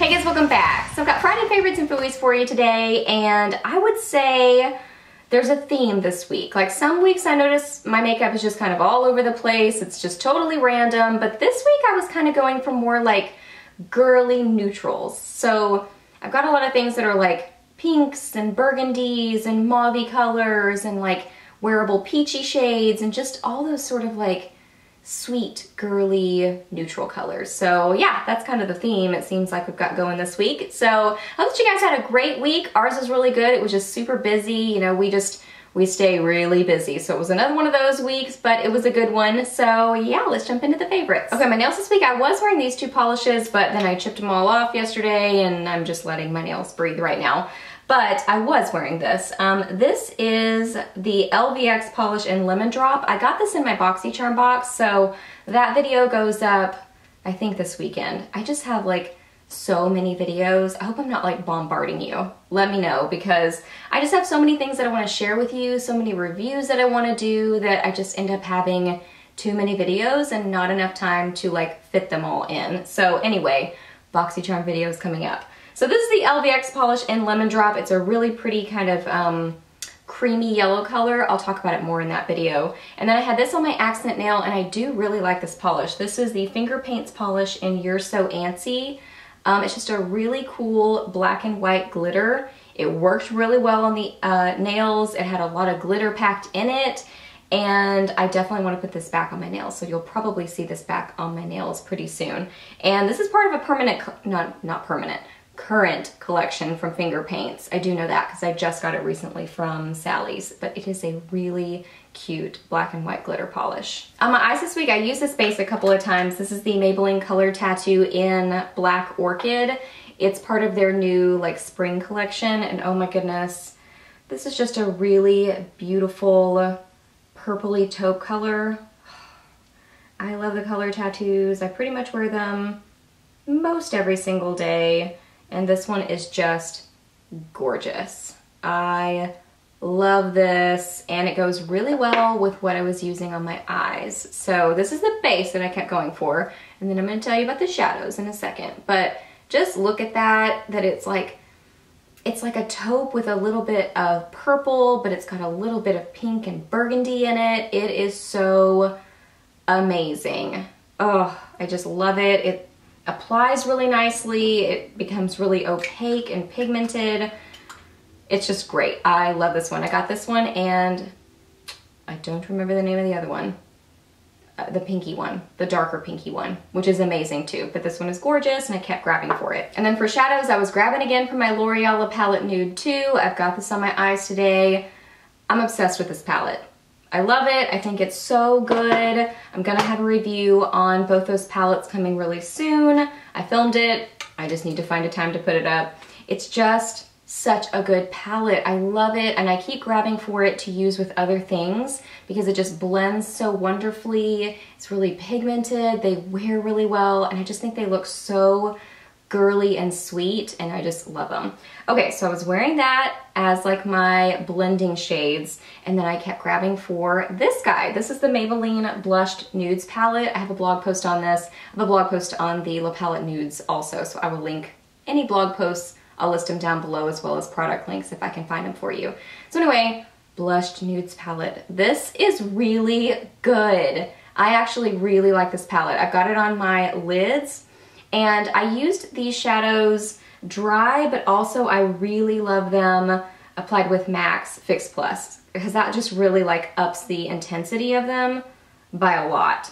Hey guys, welcome back. So I've got Friday favorites and Fooeys for you today, and I would say there's a theme this week. Like some weeks I notice my makeup is just kind of all over the place. It's just totally random, but this week I was kind of going for more like girly neutrals. So I've got a lot of things that are like pinks and burgundies and mauve colors and like wearable peachy shades and just all those sort of like sweet, girly, neutral colors. So yeah, that's kind of the theme it seems like we've got going this week. So I hope that you guys had a great week. Ours was really good. It was just super busy. You know, we stay really busy. So it was another one of those weeks, but it was a good one. So yeah, let's jump into the favorites. Okay, my nails this week, I was wearing these two polishes, but then I chipped them all off yesterday and I'm just letting my nails breathe right now. But I was wearing this. This is the LVX polish in Lemon Drop. I got this in my BoxyCharm box, so that video goes up, I think this weekend. I just have like so many videos. I hope I'm not like bombarding you. Let me know, because I just have so many things that I want to share with you, so many reviews that I want to do, that I just end up having too many videos and not enough time to like fit them all in. So anyway, BoxyCharm videos coming up. So this is the LVX polish in Lemon Drop. It's a really pretty kind of creamy yellow color. I'll talk about it more in that video. And then I had this on my accent nail, and I do really like this polish. This is the Finger Paints polish in You're So Antsy. It's just a really cool black and white glitter. It worked really well on the nails. It had a lot of glitter packed in it. And I definitely want to put this back on my nails, so you'll probably see this back on my nails pretty soon. And this is part of a permanent, not permanent, current collection from Finger Paints. I do know that because I just got it recently from Sally's, but it is a really cute black and white glitter polish. On my eyes this week, I used this base a couple of times. This is the Maybelline Color Tattoo in Black Orchid. It's part of their new like spring collection, and oh my goodness, this is just a really beautiful purpley taupe color. I love the color tattoos. I pretty much wear them most every single day. And this one is just gorgeous. I love this, and it goes really well with what I was using on my eyes. So this is the base that I kept going for, and then I'm going to tell you about the shadows in a second. But just look at that it's like a taupe with a little bit of purple, but it's got a little bit of pink and burgundy in it. It is so amazing. Oh, I just love it. It applies really nicely. It becomes really opaque and pigmented. It's just great. I love this one. I got this one, and I don't remember the name of the other one. The pinky one, the darker pinky one, which is amazing too. But this one is gorgeous, and I kept grabbing for it. And then for shadows, I was grabbing again for my L'Oreal Palette Nude 2. I've got this on my eyes today. I'm obsessed with this palette. I love it. I think it's so good. I'm gonna have a review on both those palettes coming really soon. I filmed it. I just need to find a time to put it up. It's just such a good palette. I love it, and I keep grabbing for it to use with other things because it just blends so wonderfully. It's really pigmented. They wear really well, and I just think they look so girly and sweet, and I just love them. Okay, so I was wearing that as like my blending shades, and then I kept grabbing for this guy. This is the Maybelline Blushed Nudes palette. I have a blog post on this. I have a blog post on the La Palette Nudes also, so I will link any blog posts. I'll list them down below, as well as product links if I can find them for you. So anyway, Blushed Nudes palette. This is really good. I actually really like this palette. I've got it on my lids, and I used these shadows dry, but also I really love them applied with Max Fix Plus, because that just really like ups the intensity of them by a lot.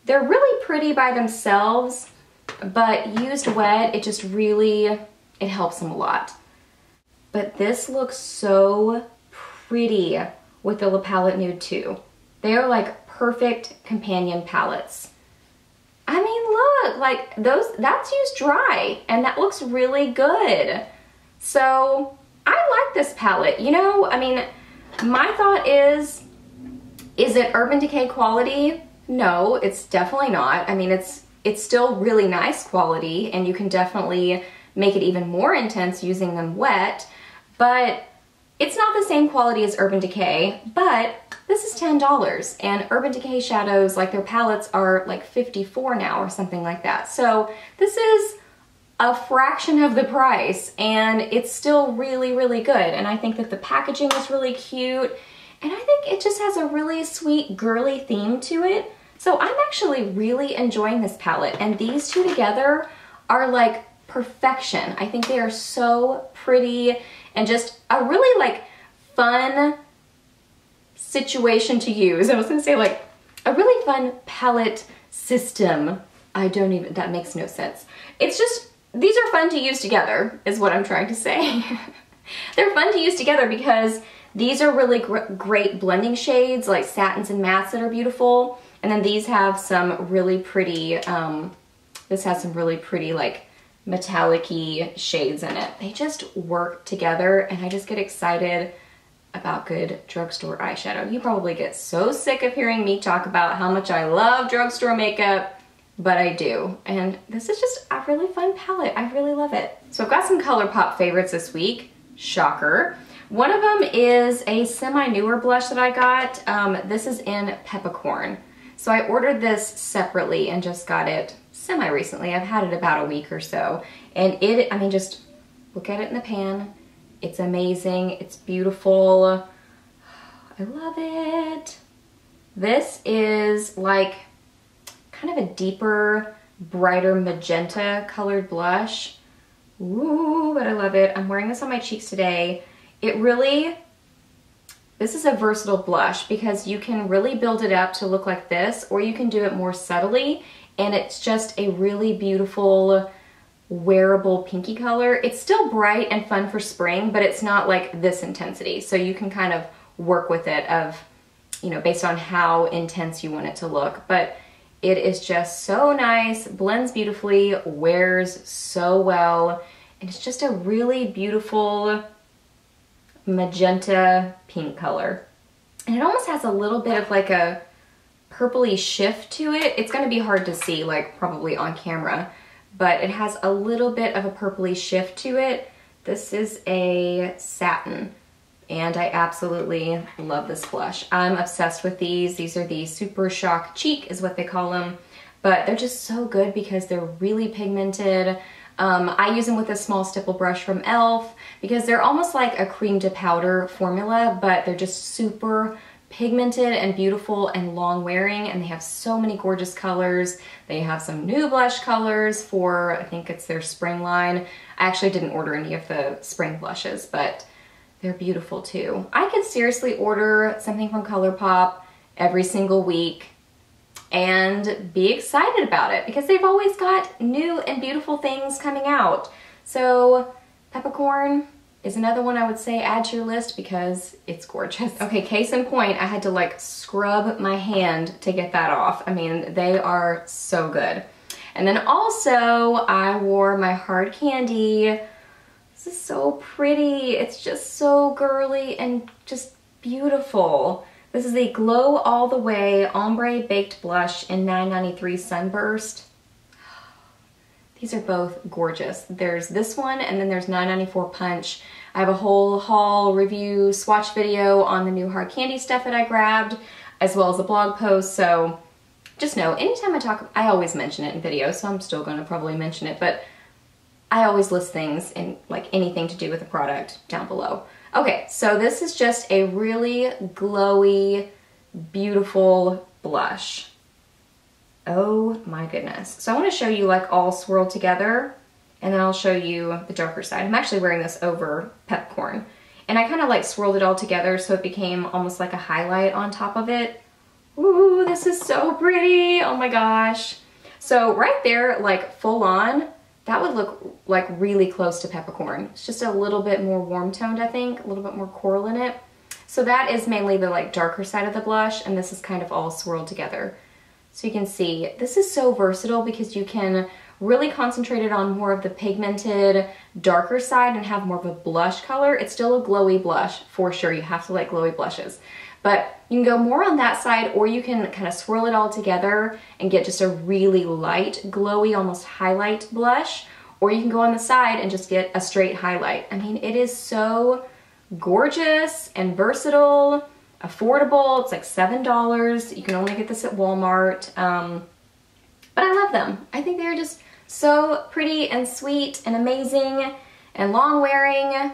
They're really pretty by themselves, but used wet, it just really, it helps them a lot. But this looks so pretty with the La Palette Nude 2. They are like perfect companion palettes. I mean, look, like that's used dry, and that looks really good. So I like this palette. You know, I mean, my thought is it Urban Decay quality? No, it's definitely not. I mean, it's still really nice quality, and you can definitely make it even more intense using them wet, but it's not the same quality as Urban Decay. But this is $10, and Urban Decay shadows, like their palettes are like $54 now or something like that. So this is a fraction of the price, and it's still really, really good. And I think that the packaging is really cute, and I think it just has a really sweet girly theme to it. So I'm actually really enjoying this palette, and these two together are like perfection. I think they are so pretty and just a really like fun situation to use. I was gonna say like a really fun palette system. That makes no sense. It's just, these are fun to use together is what I'm trying to say. They're fun to use together because these are really great blending shades, like satins and mattes that are beautiful. And then these have some really pretty, this has some really pretty like metallic-y shades in it. They just work together, and I just get excited about good drugstore eyeshadow. You probably get so sick of hearing me talk about how much I love drugstore makeup, but I do. And this is just a really fun palette. I really love it. So I've got some Colourpop favorites this week. Shocker. One of them is a semi-newer blush that I got. This is in Peppercorn. So I ordered this separately and just got it semi-recently. I've had it about a week or so. And I mean, just look at it in the pan. It's amazing. It's beautiful. I love it. This is like kind of a deeper, brighter magenta colored blush. Ooh, but I love it. I'm wearing this on my cheeks today. This is a versatile blush because you can really build it up to look like this, or you can do it more subtly, and it's just a really beautiful, wearable pinky color. It's still bright and fun for spring, but it's not like this intensity. So you can kind of work with it based on how intense you want it to look. But it is just so nice, blends beautifully, wears so well, and it's just a really beautiful magenta pink color. And it almost has a little bit of like a purpley shift to it. It's going to be hard to see, like probably on camera, but it has a little bit of a purpley shift to it. This is a satin, and I absolutely love this blush. I'm obsessed with these. These are the Super Shock Cheek is what they call them, but they're just so good because they're really pigmented. I use them with a small stipple brush from e.l.f. because they're almost like a cream to powder formula, but they're just super pigmented and beautiful and long wearing, and they have so many gorgeous colors. They have some new blush colors for, I think it's their spring line. I actually didn't order any of the spring blushes, but they're beautiful too. I could seriously order something from Colourpop every single week and be excited about it because they've always got new and beautiful things coming out. So Peppercorn is another one I would say add to your list because it's gorgeous. Okay, case in point, I had to like scrub my hand to get that off. I mean, they are so good. And then also I wore my Hard Candy. This is so pretty. It's just so girly and just beautiful. This is the Glow All the Way Ombre Baked Blush in 993 Sunburst. These are both gorgeous. There's this one, and then there's 994 Punch. I have a whole haul review swatch video on the new Hard Candy stuff that I grabbed, as well as a blog post. So just know, anytime I talk, I always mention it in videos, so I'm still gonna probably mention it, but I always list things in like anything to do with the product down below. Okay, so this is just a really glowy, beautiful blush. Oh my goodness. So I want to show you like all swirled together, and then I'll show you the darker side. I'm actually wearing this over Peppercorn, and I kind of like swirled it all together so it became almost like a highlight on top of it. Ooh, this is so pretty. Oh my gosh. So right there, like full on, that would look like really close to Peppercorn. It's just a little bit more warm toned, I think, a little bit more coral in it. So that is mainly the like darker side of the blush, and this is kind of all swirled together. So you can see, this is so versatile because you can really concentrate it on more of the pigmented, darker side and have more of a blush color. It's still a glowy blush, for sure. You have to like glowy blushes. But you can go more on that side, or you can kind of swirl it all together and get just a really light, glowy, almost highlight blush. Or you can go on the side and just get a straight highlight. I mean, it is so gorgeous and versatile, affordable. It's like $7. You can only get this at Walmart. But I love them. I think they're just So pretty and sweet and amazing and long wearing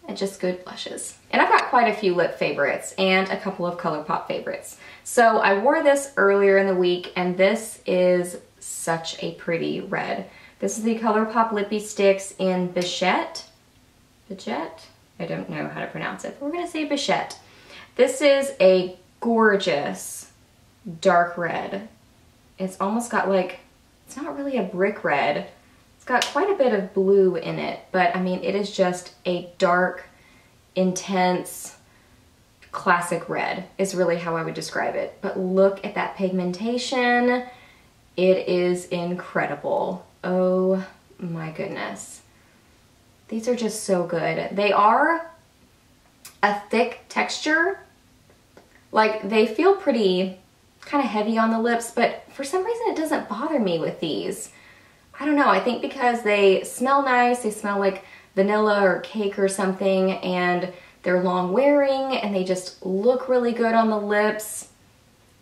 and just good blushes. And I've got quite a few lip favorites and a couple of Colourpop favorites. So I wore this earlier in the week and this is such a pretty red. This is the Colourpop Lippie Stix in Bichette. Bichette? I don't know how to pronounce it, but we're gonna say Bichette. This is a gorgeous dark red. It's almost got like, it's not really a brick red. It's got quite a bit of blue in it, but I mean, it is just a dark, intense, classic red is really how I would describe it. But look at that pigmentation. It is incredible. Oh my goodness. These are just so good. They are a thick texture. Like, they feel pretty kind of heavy on the lips, but for some reason it doesn't bother me with these. I don't know, I think because they smell nice, they smell like vanilla or cake or something, and they're long wearing and they just look really good on the lips.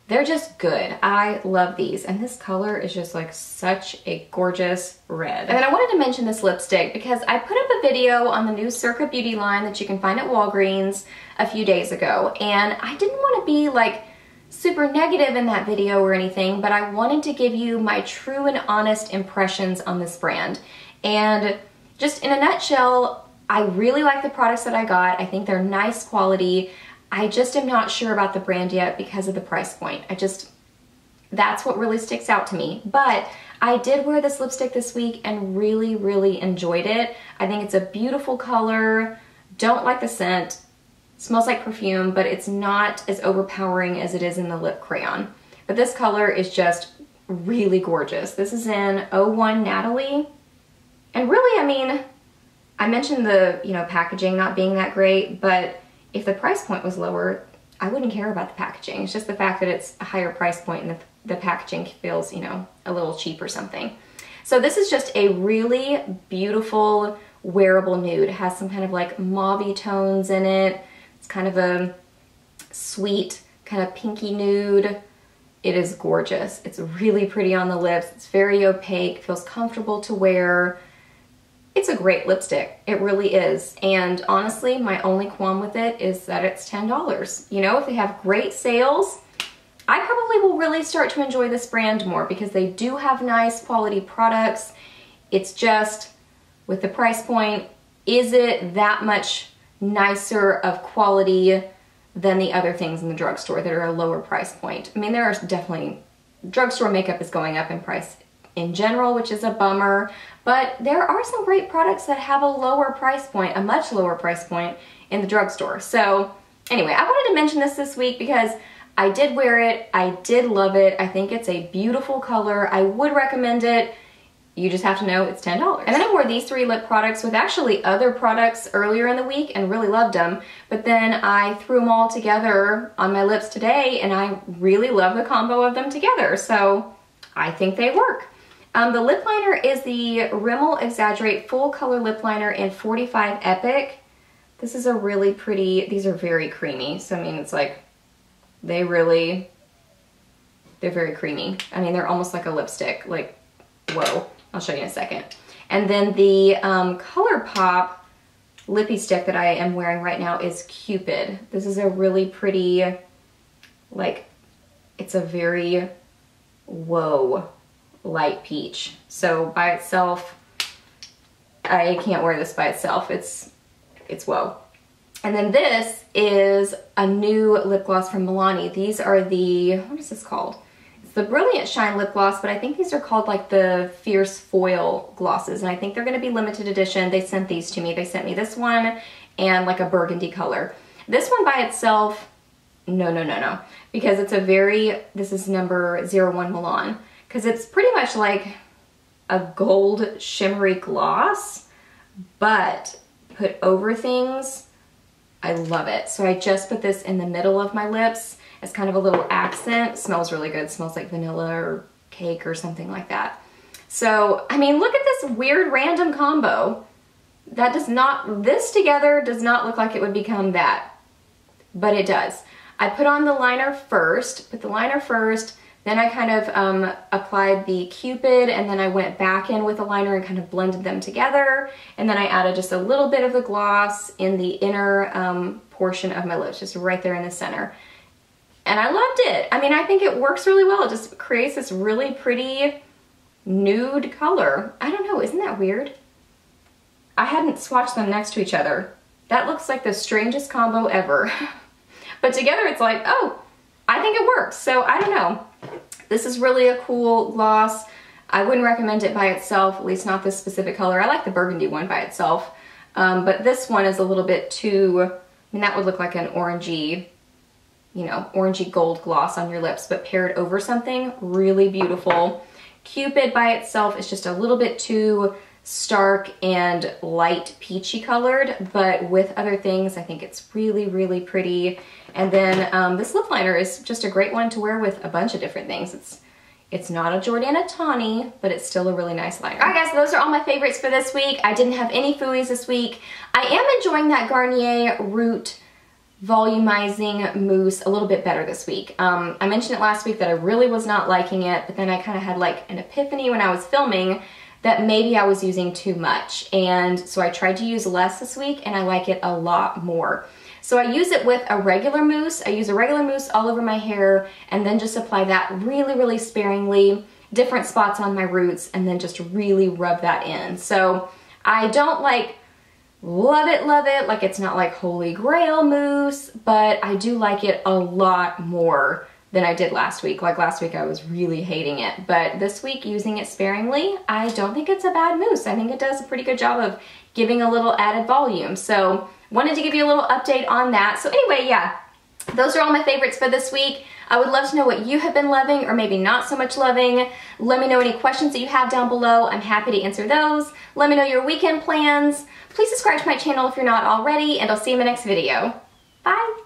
They're just good. I love these, and this color is just like such a gorgeous red. And then I wanted to mention this lipstick because I put up a video on the new Circa Beauty line that you can find at Walgreens a few days ago, and I didn't want to be like super negative in that video or anything, but I wanted to give you my true and honest impressions on this brand. And just in a nutshell, I really like the products that I got. I think they're nice quality. I just am not sure about the brand yet because of the price point. That's what really sticks out to me. But I did wear this lipstick this week and really, really enjoyed it. I think it's a beautiful color. Don't like the scent. Smells like perfume, but it's not as overpowering as it is in the lip crayon. But this color is just really gorgeous. This is in 01 Natalie. And really, I mean, I mentioned the, packaging not being that great, but if the price point was lower, I wouldn't care about the packaging. It's just the fact that it's a higher price point and the packaging feels, a little cheap or something. So this is just a really beautiful wearable nude. It has some kind of like mauve tones in it. It's kind of a sweet, kind of pinky nude. It is gorgeous. It's really pretty on the lips. It's very opaque, feels comfortable to wear. It's a great lipstick. It really is. And honestly, my only qualm with it is that it's $10. If they have great sales, I probably will really start to enjoy this brand more because they do have nice quality products. It's just, with the price point, is it that much nicer of quality than the other things in the drugstore that are a lower price point? I mean, there are definitely, drugstore makeup is going up in price in general, which is a bummer, but there are some great products that have a lower price point, a much lower price point in the drugstore. So anyway, I wanted to mention this week because I did wear it, I did love it, I think it's a beautiful color, I would recommend it. You just have to know it's $10. And then I wore these 3 lip products with actually other products earlier in the week and really loved them. But then I threw them all together on my lips today and I really love the combo of them together. So I think they work. The lip liner is the Rimmel Exaggerate Full Color Lip Liner in 45 Epic. This is a really pretty, these are very creamy. So I mean, it's like, they're very creamy. I mean, they're almost like a lipstick, like, whoa. I'll show you in a second. And then the Colourpop Lippie stick that I am wearing right now is Cupid. This is a really pretty, like, it's a very, whoa, light peach. So by itself, I can't wear this by itself. It's whoa. And then this is a new lip gloss from Milani. These are the, what is this called? The Brilliant Shine lip gloss, but I think these are called like the Fierce Foil glosses, and I think they're going to be limited edition. They sent these to me. They sent me this one and like a burgundy color. This one by itself, no, because it's a very, this is number 01 Milan, because it's pretty much like a gold shimmery gloss, but put over things, I love it. So I just put this in the middle of my lips as kind of a little accent. Smells really good. Smells like vanilla or cake or something like that. So, I mean, look at this weird random combo. That does not, this together does not look like it would become that, but it does. I put on the liner first, Then I kind of applied the Cupid, and then I went back in with a liner and kind of blended them together. And then I added just a little bit of the gloss in the inner portion of my lips, just right there in the center. And I loved it. I mean, I think it works really well. It just creates this really pretty nude color. I don't know, isn't that weird? I hadn't swatched them next to each other. That looks like the strangest combo ever. But together it's like, oh, I think it works. So I don't know. This is really a cool gloss. I wouldn't recommend it by itself, at least not this specific color. I like the burgundy one by itself. But this one is a little bit too, I mean, that would look like an orangey, you know, orangey gold gloss on your lips, but paired over something really beautiful. Cupid by itself is just a little bit too stark and light peachy colored, but with other things, I think it's really, really pretty. And then this lip liner is just a great one to wear with a bunch of different things. It's not a Jordana Tawny, but it's still a really nice liner. All right, guys, those are all my favorites for this week. I didn't have any Fooeys this week. I am enjoying that Garnier Root volumizing mousse a little bit better this week. I mentioned it last week that I really was not liking it, but then I kind of had like an epiphany when I was filming that maybe I was using too much. And so I tried to use less this week, and I like it a lot more. So I use it with a regular mousse. I use a regular mousse all over my hair and then just apply that really, really sparingly, different spots on my roots, and then just really rub that in. So I don't like love it, like it's not like holy grail mousse, but I do like it a lot more than I did last week. Like last week I was really hating it, but this week using it sparingly, I don't think it's a bad mousse. I think it does a pretty good job of giving a little added volume. So wanted to give you a little update on that. So anyway, yeah, those are all my favorites for this week. I would love to know what you have been loving or maybe not so much loving. Let me know any questions that you have down below. I'm happy to answer those. Let me know your weekend plans. Please subscribe to my channel if you're not already, and I'll see you in my next video. Bye!